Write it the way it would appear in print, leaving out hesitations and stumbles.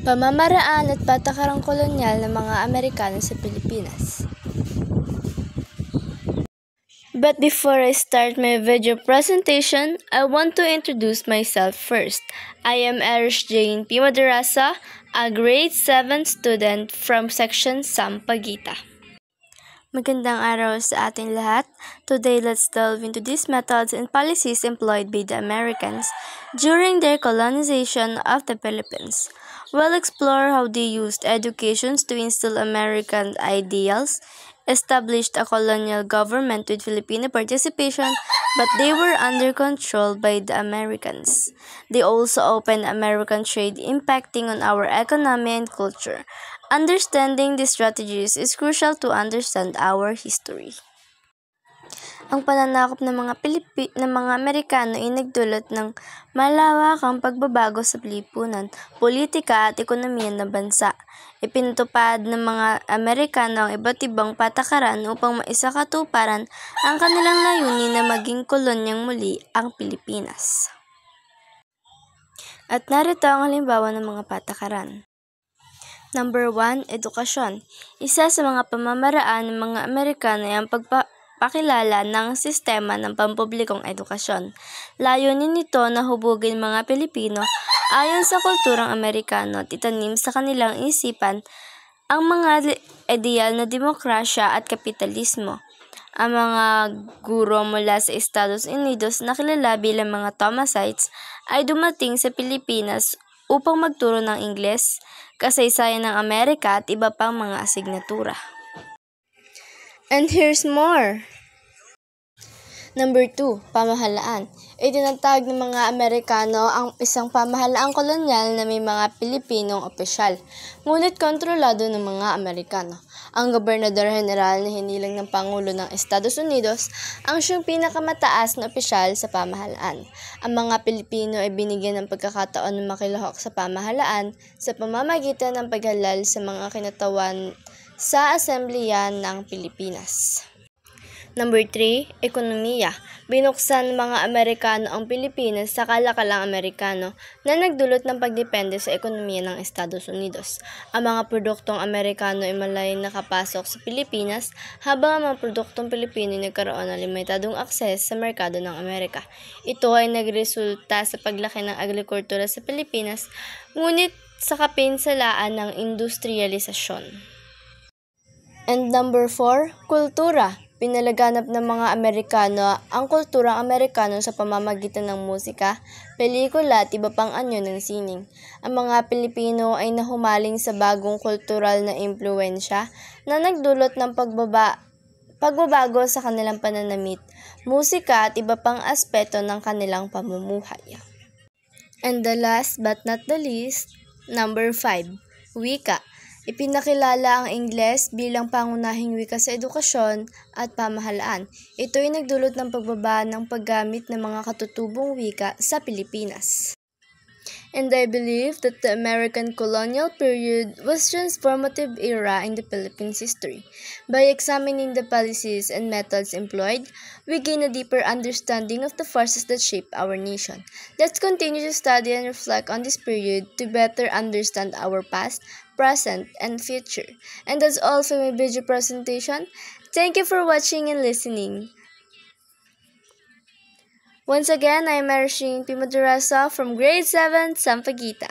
Pamamaraan at patakarang kolonyal ng mga Amerikano sa Pilipinas. But before I start my video presentation, I want to introduce myself first. I am Erish Jane P. Madarasa, a grade 7 student from section Sampaguita. Magandang araw sa ating lahat. Today, let's delve into these methods and policies employed by the Americans during their colonization of the Philippines. We'll explore how they used educations to instill American ideals, established a colonial government with Filipino participation, but they were under control by the Americans. They also opened American trade, impacting on our economy and culture. Understanding these strategies is crucial to understand our history. Ang pananakop ng mga Amerikano ay nagdulot ng malawakang pagbabago sa lipunan, politika at ekonomiya ng bansa. Ipinatupad ng mga Amerikano ang iba't ibang patakaran upang maisakatuparan ang kanilang layunin na maging kolonyang muli ang Pilipinas. At narito ang halimbawa ng mga patakaran. Number 1, edukasyon. Isa sa mga pamamaraan ng mga Amerikano ay ang pagpapakilala ng sistema ng pampublikong edukasyon. Layunin nito na hubugin mga Pilipino ayon sa kulturang Amerikano at itanim sa kanilang isipan ang mga ideal na demokrasya at kapitalismo. Ang mga guro mula sa Estados Unidos na kilala bilang mga Thomasites ay dumating sa Pilipinas upang magturo ng Ingles, kasaysayan ng Amerika at iba pang mga asignatura. And here's more! Number 2, pamahalaan. Itinatag ng mga Amerikano ang isang pamahalaang kolonyal na may mga Pilipinong opisyal, ngunit kontrolado ng mga Amerikano. Ang Gobernador-General na hinilang ng Pangulo ng Estados Unidos ang siyang pinakamataas na opisyal sa pamahalaan. Ang mga Pilipino ay binigyan ng pagkakataon na makilahok sa pamahalaan sa pamamagitan ng paghalal sa mga kinatawan sa Asambleya ng Pilipinas. Number 3, ekonomiya. Binuksan ng mga Amerikano ang Pilipinas sa kalakalang Amerikano na nagdulot ng pagdepende sa ekonomiya ng Estados Unidos. Ang mga produktong Amerikano ay malayong nakapasok sa Pilipinas habang ang mga produktong Pilipino ay nagkaroon ng limitadong akses sa merkado ng Amerika. Ito ay nagresulta sa paglaki ng agrikultura sa Pilipinas, ngunit sa kapinsalaan ng industrialisasyon. And number 4, kultura. Pinalaganap ng mga Amerikano ang kulturang Amerikano sa pamamagitan ng musika, pelikula at iba pang anyo ng sining. Ang mga Pilipino ay nahumaling sa bagong kultural na impluwensya na nagdulot ng pagbabago sa kanilang pananamit, musika at iba pang aspeto ng kanilang pamumuhay. And the last but not the least, number 5, wika. Ipinakilala ang Ingles bilang pangunahing wika sa edukasyon at pamahalaan. Ito ay nagdulot ng pagbaba ng paggamit ng mga katutubong wika sa Pilipinas. And I believe that the American colonial period was a transformative era in the Philippines history. By examining the policies and methods employed, we gain a deeper understanding of the forces that shape our nation. Let's continue to study and reflect on this period to better understand our past, present, and future. And that's all for my video presentation. Thank you for watching and listening. Once again, I am Erish Jane P. Madarasa from grade 7, Sampaguita.